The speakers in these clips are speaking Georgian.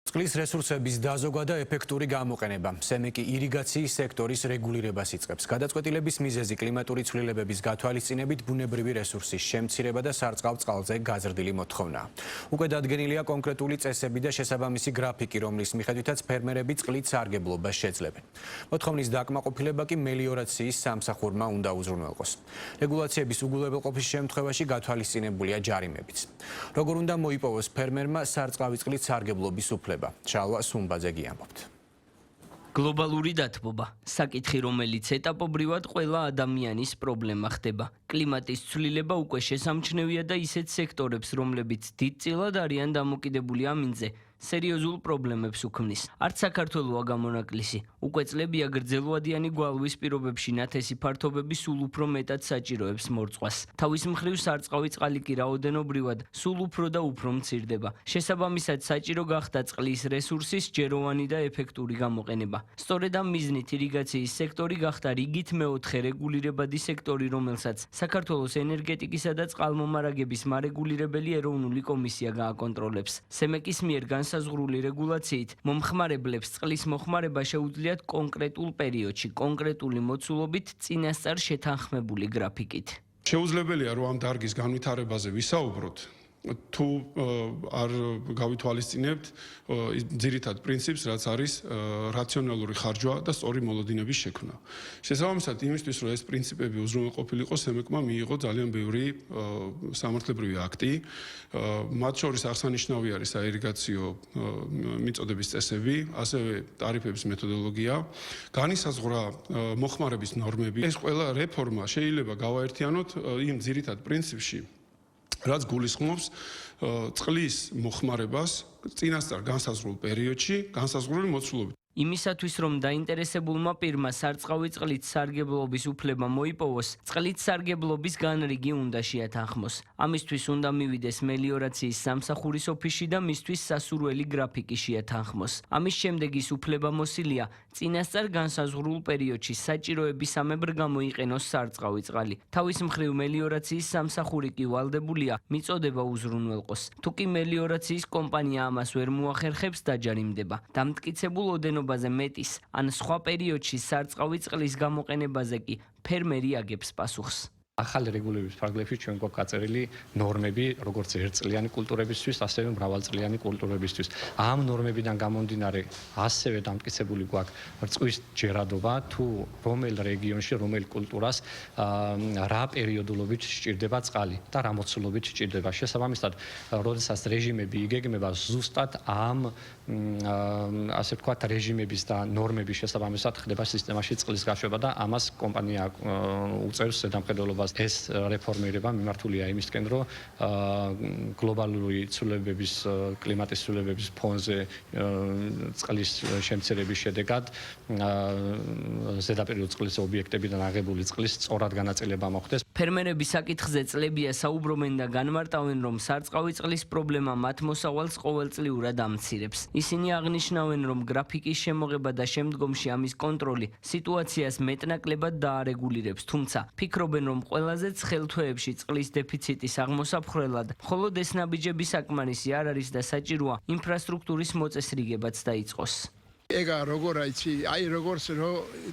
წყლის რესურსების დაზოგვა და ეფექტური გამოყენება. სემეკი ირიგაციის სექტორის რეგულირებას იწყებს. გადაწყვეტილების მიზეზი კლიმატური ცვლილებების გათვალისწინებით ბუნებრივი რესურსის შემცირება და სარწყავ წყალზე გაზრდილი მოთხოვნაა. უკვე დადგენილია კონკრეტული წესები და შესაბამისი გრაფიკი, რომლის მიხედვითაც ფერმერები წყლით სარგებლობას შეძლებენ. მოთხოვნის დაკმაყოფილება კი მელიორაციის სამსახურმა უნდა უზრუნველყოს. რეგულაციების უგულებელყოფის შემთხვევაში გათვალისწინებულია ჯარიმებიც. როგორ უნდა მოიპოვოს ფერმერმა სარწყავი წყლით სარგებლობის უფლება? ჩალვა სუმბაძე ამბობთ. გლობალური დათბობა, საკითხი, რომელიც ეტაპობრივად ყველა ადამიანის პრობლემა ხდება. კლიმატის ცვლილება უკვე შესამჩნევია და ისეთ სექტორებს, რომლებიც დიდწილად არიან დამოკიდებული ამინზე, სერიოზულ პრობლემებს უქმნის. არც საქართველოა გამონაკლისი. უკვე წლებია გრძელვადიანი გვალვის პირობებში ნათესი ფართობები სულ უფრო მეტად საჭიროებს მორწყვას. თავის მხრივ სარწყავი წყალი კი რაოდენობრივად სულ უფრო და უფრო მცირდება. შესაბამისად საჭირო გახდა წყლის რესურსის ჯეროვანი და ეფექტური გამოყენება. სწორედ ამ მიზნით ირიგაციის სექტორი გახდა რიგით მეოთხე რეგულირებადი სექტორი, რომელსაც საქართველოს ენერგეტიკისა და წყალმომარაგების მარეგულირებელი ეროვნული კომისია გააკონტროლებს. სემეკის მიერ განსაზღვრული რეგულაციით მომხმარებლებს წყლის მოხმარება შეუძლიათ კონკრეტულ პერიოდში, კონკრეტული მოცულობით წინასწარ შეთანხმებული გრაფიკით. შეუძლებელია, რომ ამ დარგის განვითარებაზე ვისაუბროთ, თუ არ გავითვალისწინებთ ძირითად პრინციპს, რაც არის რაციონალური ხარჯვა და სწორი მოლოდინების შექმნა. შესაბამისად, იმისთვის, რომ ეს პრინციპები უზრუნველყოფილიყო, სემეკმა მიიღო ძალიან ბევრი სამართლებრივი აქტი. მათ შორის აღსანიშნავი არის საირიგაციო მიწოდების წესები, ასევე ტარიფების მეთოდოლოგია, განისაზღვრა მოხმარების ნორმები. ეს ყველა რეფორმა შეიძლება გავაერთიანოთ იმ ძირითად პრინციპში, რაც გულისხმობს წყლის მოხმარებას წინასწარ განსაზღვრულ პერიოდში, განსაზღვრული მოცულობით. იმისათვის, რომ დაინტერესებულმა პირმა სარწყავი წყლით სარგებლობის უფლება მოიპოვოს, წყლით სარგებლობის განრიგი უნდა შეათანხმოს. ამისთვის უნდა მივიდეს მელიორაციის სამსახურის ოფისში და მისთვის სასურველი გრაფიკი შეათანხმოს. ამის შემდეგ ის უფლებამოსილია წინასწარ განსაზღვრულ პერიოდში საჭიროებისამებრ გამოიყენოს სარწყავი წყალი. თავის მხრივ მელიორაციის სამსახური კი ვალდებულია მიწოდება უზრუნველყოს. თუ კი მელიორაციის კომპანია ამას ვერ მოახერხებს, დაჯარიმდება. დამტკიცებულ ოდენობას მეტის ან სხვა პერიოდში სარწყავი წყლის გამოყენებაზე კი ფერმერი აგებს პასუხს. ახალი რეგულირების ფარგლებში ჩვენ გვაქვს გაწერილი ნორმები, როგორც ერთწლიანი კულტურებისთვის, ასევე მრავალწლიანი კულტურებისთვის. ამ ნორმებიდან გამომდინარე, ასევე დამტკიცებული გვაქვს რწყვის ჯერადობა, თუ რომელ რეგიონში, რომელ კულტურას რა პერიოდულობით სჭირდება წყალი და რა მოცულობით სჭირდება. შესაბამისად, როდესაც რეჟიმები იგეგმება ზუსტად ამ ასე ვთქვათ რეჟიმების და ნორმების შესაბამისად ხდება სისტემაში წყლის გაშვება და ამას კომპანია უწევს ზედამხედველობას. ეს რეფორმირება მიმართულია იმისკენ, რომ გლობალური ცვლილებების, კლიმატის ცვლილებების ფონზე წყლის შემცირების შედეგად ზედაპირული წყლის ობიექტებიდან აღებული წყლის სწორად განაწილება მოხდეს. ფერმერები საკითხზე წლებია საუბრობენ და განმარტავენ, რომ სარწყავი წყლის პრობლემა მათ მოსავალს ყოველწლიურად ამცირებს. ისინი აღნიშნავენ, რომ გრაფიკის შემოღება და შემდგომში ამის კონტროლი სიტუაციას მეტნაკლებად დაარეგულირებს, თუმცა ფიქრობენ, რომ ყველაზე ცხელ თვეებში წყლის დეფიციტის აღმოსაფხრელად მხოლოდ ეს ნაბიჯები საკმარისი არ არის და საჭიროა ინფრასტრუქტურის მოწესრიგებაც დაიწყოს. ეგა როგორ იცი, აი როგორც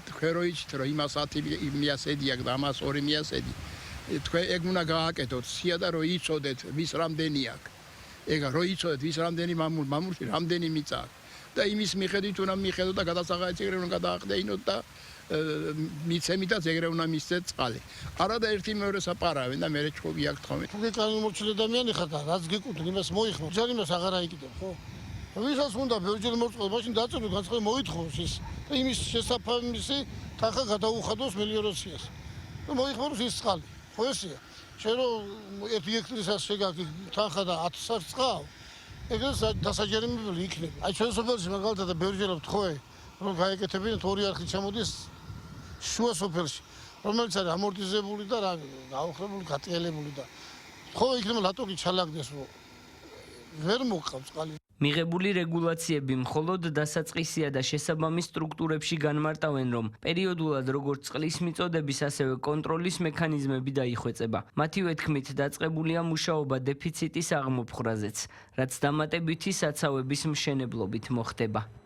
თქვენ რო იცით, რომ იმას 10 მიასედი აქვს და ამას 2 მიასედი. თქვენ ეგ უნდა გააკეთოთ, სია და რო იცოდეთ, ვის რამდენი აქვს. ეგა რო იცოდეთ, ვის რამდენი მამულში რამდენი მიწა აქვს. და იმის მიხედვით უნდა მიხედოთ და გადასახადიც ეგრე უნდა გადაახდეინოთ და მიცემითაც ეგრე უნდა მისცეთ წყალი. არა და ერთი მეორე საპარავენ და მე ჩხობი აქ თხოვნე. თუ განმორჩილი ადამიანი ხარ და რაც გიკუთვნ, იმას მოიხმო. ჯარიმას აღარ აიკიდებ, ხო? ვისაც უნდა ბევრჯერ მოწყობა, მაშინ დაწუნო განცხადი მოითხოვოს ის. და იმის შესაბამისი თანხა გადაუხადოს მელიორაციას. და მოიხმაროს ის წყალი. ხო ესეა. შენ რომ 1 ჰექტარისას შეგაკი თანხა და 1000 წყალ, ეგრე დასაჯერიმებელი იქნება. აი ჩვენ სოფელში მაგალითად ბევრჯერ ვთხოვე, რომ გაეკეთებინათ 2 არხით ჩამოდის შუა სოფელში, რომელიც არის ამორტიზებული და რა გაუხრებული, გატყიელებული და ხო იქნება ლატოკი ჩალაგდეს, რომ ვერ მოყავს წყალი. მიღებული რეგულაციები მხოლოდ დასაწყისია და შესაბამის სტრუქტურებში განმარტავენ, რომ პერიოდულად როგორც წყლის მიწოდების, ასევე კონტროლის მექანიზმები დაიხვეწება. მათივე თქმით, დაწყებულია მუშაობა დეფიციტის აღმოფხვრაზეც, რაც დამატებითი საცავების მშენებლობით მოხდება.